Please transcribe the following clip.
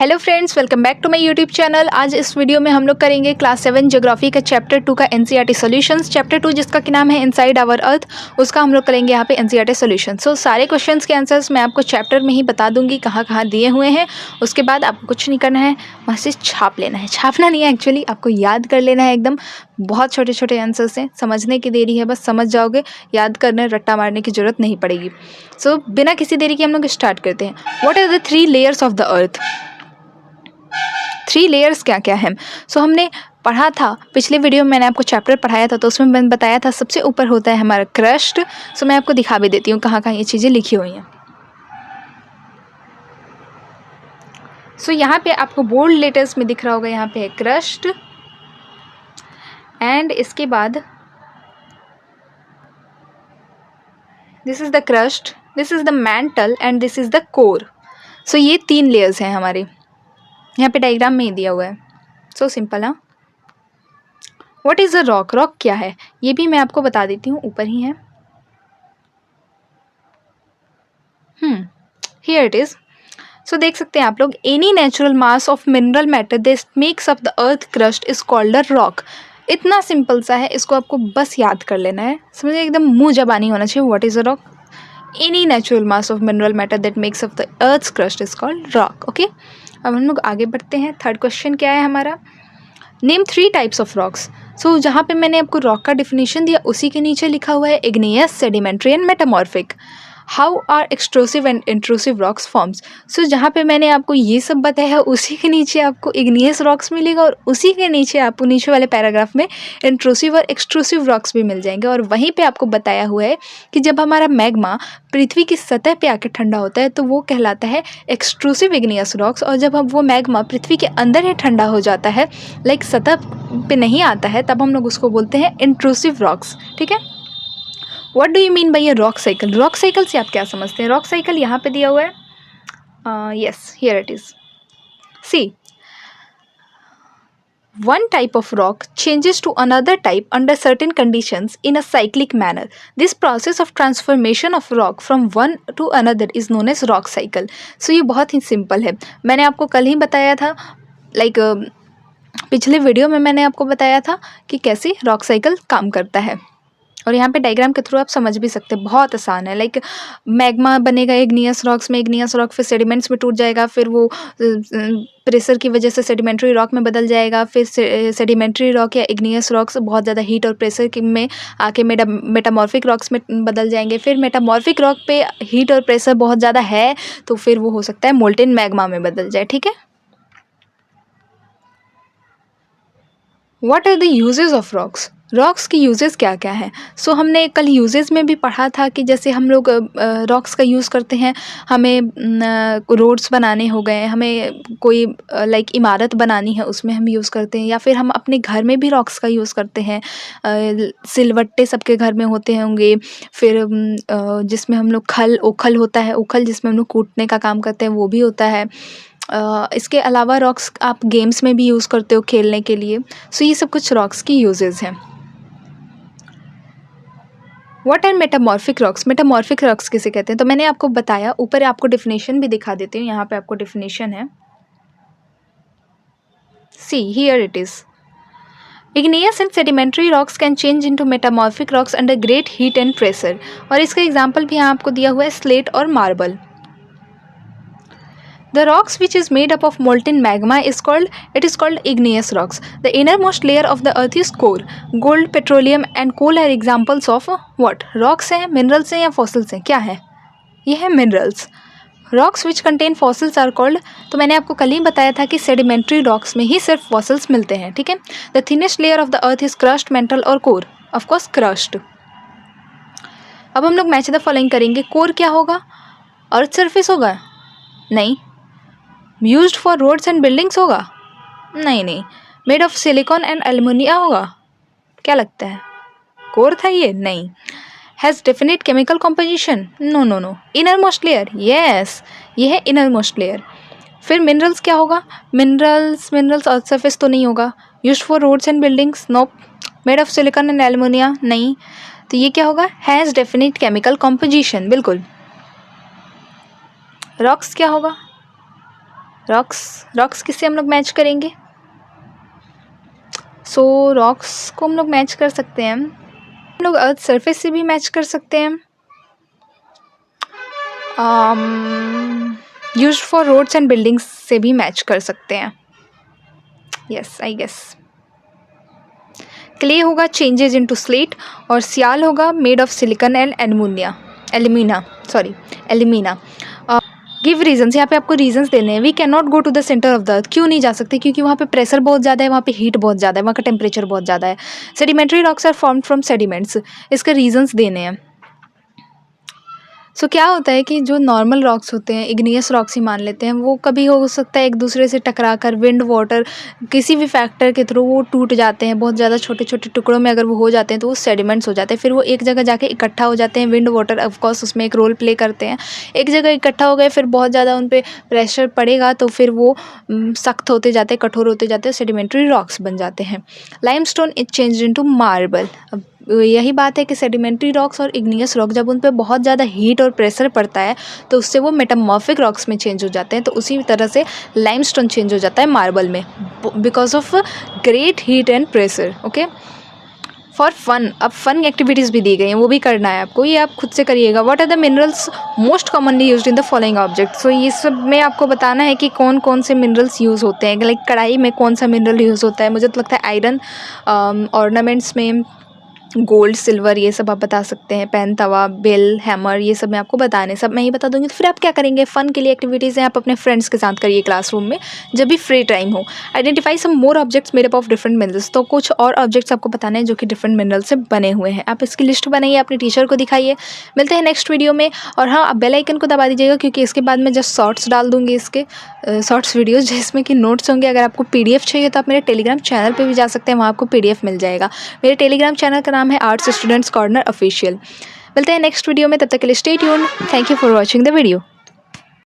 Hello friends, welcome back to my YouTube channel. आज इस video में हम लोग करेंगे क्लास 7 ज्योग्राफी का चैप्टर 2 का एनसीईआरटी सॉल्यूशंस। चैप्टर 2 जिसका कि नाम है इनसाइड आवर अर्थ, उसका हम लोग करेंगे यहाँ पे एनसीईआरटी सॉल्यूशन। सो सारे क्वेश्चंस के आंसर्स मैं आपको चैप्टर में ही बता दूंगी कहाँ कहाँ दिए हुए हैं। उसके बाद आपको कुछ नहीं करना है, वहाँ से छाप लेना है। छापना नहीं है, एक्चुअली आपको याद कर लेना है एकदम। बहुत छोटे छोटे आंसर्स हैं, समझने की देरी है, बस समझ जाओगे। याद करने रट्टा मारने की जरूरत नहीं पड़ेगी। सो बिना किसी देरी के हम लोग स्टार्ट करते हैं। What are the 3 layers of the earth? 3 layers क्या क्या है? सो हमने पढ़ा था पिछले वीडियो में, मैंने आपको चैप्टर पढ़ाया था, तो उसमें मैंने बताया था सबसे ऊपर होता है हमारा क्रस्ट। सो मैं आपको दिखा भी देती हूँ कहाँ कहाँ ये चीज़ें लिखी हुई हैं। सो यहाँ पे आपको बोल्ड लेटर्स में दिख रहा होगा, यहाँ पे है क्रस्ट, एंड इसके बाद this is the crust, this is the mantle and this is the core. So ये 3 लेयर्स हैं हमारे, यहाँ पे डायग्राम में ही दिया हुआ है। So simple. हाँ, what is a rock? Rock क्या है ये भी मैं आपको बता देती हूँ, ऊपर ही है। Here it is. सो देख सकते हैं आप लोग, any natural mass of mineral matter this makes up the earth crust is called a rock. इतना सिंपल सा है, इसको आपको बस याद कर लेना है। समझे, एकदम मुंह जबानी होना चाहिए। What is a rock? Any natural mass of mineral matter that makes up the earth crust is called rock. Okay, अब हम लोग आगे बढ़ते हैं। थर्ड क्वेश्चन क्या है हमारा? Name 3 types of rocks. So जहाँ पे मैंने आपको रॉक का डिफिनेशन दिया, उसी के नीचे लिखा हुआ है igneous, sedimentary and metamorphic. How are extrusive and intrusive rocks forms. So जहाँ पे मैंने आपको ये सब बताया, उसी के नीचे आपको इग्नियस रॉक्स मिलेगा, और उसी के नीचे आपको नीचे वाले पैराग्राफ में इंट्रूसिव और एक्सट्रूसिव रॉक्स भी मिल जाएंगे। और वहीं पे आपको बताया हुआ है कि जब हमारा मैग्मा पृथ्वी की सतह पे आके ठंडा होता है तो वो कहलाता है एक्सट्रूसिव इग्नियस रॉक्स, और जब हम वो मैग्मा पृथ्वी के अंदर ही ठंडा हो जाता है, लाइक सतह पे नहीं आता है, तब हम लोग उसको बोलते हैं इंट्रूसिव रॉक्स। ठीक है। What do you mean by a rock cycle? Rock cycle से आप क्या समझते हैं? रॉक साइकिल यहाँ पे दिया हुआ है। Yes, here it is. See, one type of rock changes to another type under certain conditions in a cyclic manner. This process of transformation of rock from one to another is known as rock cycle. So ये बहुत ही simple है। मैंने आपको कल ही बताया था, पिछले video में मैंने आपको बताया था कि कैसे रॉक साइकिल काम करता है, और यहाँ पे डायग्राम के थ्रू आप समझ भी सकते हैं। बहुत आसान है। मैग्मा बनेगा इग्नियस रॉक्स में, इग्नियस रॉक फिर सेडिमेंट्स में टूट जाएगा, फिर वो प्रेशर की वजह से सेडिमेंट्री रॉक में बदल जाएगा, फिर सेडिमेंट्री रॉक या इग्नियस रॉक्स बहुत ज़्यादा हीट और प्रेशर में आके मेटामॉर्फिक रॉक्स में बदल जाएंगे। फिर मेटामॉर्फिक रॉक पे हीट और प्रेशर बहुत ज़्यादा है तो फिर वो हो सकता है मोल्टेन मैग्मा में बदल जाए। ठीक है। What are the uses of rocks? Rocks की यूजेस क्या क्या हैं? सो हमने कल यूजेस में भी पढ़ा था कि जैसे हम लोग रॉक्स का यूज़ करते हैं, हमें रोड्स बनाने हो गए, हमें कोई इमारत बनानी है उसमें हम यूज़ करते हैं, या फिर हम अपने घर में भी रॉक्स का यूज़ करते हैं। सिलवट्टे सबके घर में होते होंगे, फिर जिसमें हम लोग ओखल होता है, ओखल जिसमें हम लोग कूटने का काम करते हैं, वो भी होता है। इसके अलावा रॉक्स आप गेम्स में भी यूज़ करते हो खेलने के लिए। सो ये सब कुछ रॉक्स की यूजेस हैं। What are metamorphic rocks? Metamorphic rocks किसे कहते हैं? तो मैंने आपको बताया, ऊपर आपको डिफिनेशन भी दिखा देती हूँ। यहाँ पे आपको डिफिनेशन है, see here it is. Igneous and sedimentary rocks can change into metamorphic rocks under great heat and pressure. और इसका एग्जाम्पल भी यहाँ आपको दिया हुआ है, स्लेट और marble. The rocks which is made up of molten magma is called igneous rocks. The innermost layer of the earth is core. Gold, petroleum and coal are examples of what? Rocks हैं, minerals हैं या fossils हैं? क्या है? ये है minerals. Rocks which contain fossils are called, तो मैंने आपको कल ही बताया था कि sedimentary rocks में ही सिर्फ fossils मिलते हैं। ठीक है। The thinnest layer of the earth is crust, mantle और core. Of course crust. अब हम लोग मैच द फॉलोइंग करेंगे। कोर क्या होगा? अर्थ सरफेस होगा? नहीं। Used for roads and buildings होगा? नहीं। Made of silicon and alumina होगा? क्या लगता है? कोर था ये? नहीं। Has definite chemical composition? No. Inner most layer? Yes, ये है इनर मोस्ट लेयर। फिर मिनरल्स क्या होगा? मिनरल्स अर्थ सरफेस तो नहीं होगा। Used for roads and buildings? Nope. Made of silicon and एल्युमिनिया? नहीं। तो ये क्या होगा? Has definite chemical composition. बिल्कुल। रॉक्स क्या होगा? रॉक्स किससे हम लोग मैच करेंगे? सो रॉक्स को हम लोग मैच कर सकते हैं, हम लोग अर्थ सरफेस से भी मैच कर सकते हैं, used for roads and buildings से भी मैच कर सकते हैं। Yes I guess. क्ले होगा चेंजेज इनटू स्लेट, और सियाल होगा made of silicon and alumina. Give reasons, यहाँ पे आपको रीजन्स देने हैं। We can not go to the centre of the earth, क्यों नहीं जा सकते? क्योंकि वहाँ पे प्रेशर बहुत ज़्यादा है, वहाँ पे हीट बहुत ज़्यादा है, वहाँ का टेम्परेचर बहुत ज़्यादा है। Sedimentary rocks are formed from sediments, इसके रीजन्स देने हैं। सो क्या होता है कि जो नॉर्मल रॉक्स होते हैं, इग्नियस रॉक्स ही मान लेते हैं, वो कभी हो सकता है एक दूसरे से टकरा कर विंड वाटर किसी भी फैक्टर के थ्रू वो टूट जाते हैं, बहुत ज़्यादा छोटे छोटे टुकड़ों में अगर वो हो जाते हैं तो वो सेडिमेंट्स हो जाते हैं, फिर वो एक जगह जाके इकट्ठा हो जाते हैं। विंड वाटर ऑफकोर्स उसमें एक रोल प्ले करते हैं। एक जगह इकट्ठा हो गए, फिर बहुत ज़्यादा उन पर प्रेशर पड़ेगा तो फिर वो सख्त होते जाते हैं, कठोर होते जाते हैं, सेडिमेंट्री रॉक्स बन जाते हैं। Limestone is changed into marble. अब यही बात है कि सेडिमेंट्री रॉक्स और इग्नियस रॉक जब उन पर बहुत ज़्यादा हीट और प्रेशर पड़ता है तो उससे वो मेटामॉर्फिक रॉक्स में चेंज हो जाते हैं। तो उसी तरह से लाइमस्टोन चेंज हो जाता है मार्बल में, because of great heat and pressure. Okay, for fun, अब फन एक्टिविटीज़ भी दी गई हैं, वो भी करना है आपको, ये आप खुद से करिएगा। What are the minerals most commonly used in the following object. So ये सब में आपको बताना है कि कौन कौन से मिनरल्स यूज़ होते हैं। लाइक कढ़ाई में कौन सा मिनरल यूज़ होता है, मुझे तो लगता है आयरन। ऑर्नामेंट्स में गोल्ड, सिल्वर, ये सब आप बता सकते हैं। पेन, तवा, बेल, हैमर, ये सब मैं आपको बताने, सब मैं ही बता दूंगी। तो फिर आप क्या करेंगे, फ़न के लिए एक्टिविटीज़ हैं, आप अपने फ्रेंड्स के साथ करिए क्लासरूम में जब भी फ्री टाइम हो। Identify some more objects made up of different minerals, तो कुछ और ऑब्जेक्ट्स आपको बताने हैं जो कि डिफरेंट मिनरल से बने हुए हैं। आप इसकी लिस्ट बनाइए, अपने टीचर को दिखाइए। मिलते हैं नेक्स्ट वीडियो में। और हाँ, आप बेल आइकन को दबा दीजिएगा क्योंकि इसके बाद मैं जस्ट शॉर्ट्स डाल दूँगी, इसके शॉर्ट्स वीडियोज़ जिसमें कि नोट्स होंगे। अगर आपको PDF चाहिए तो आप मेरे टेलीग्राम चैनल पर भी जा सकते हैं, वहाँ आपको PDF मिल जाएगा। मेरे टेलीग्राम चैनल का नाम है आर्ट्स स्टूडेंट्स कॉर्नर ऑफिशियल। मिलते हैं नेक्स्ट वीडियो में, तब तक के लिए stay tuned. Thank you for watching the video.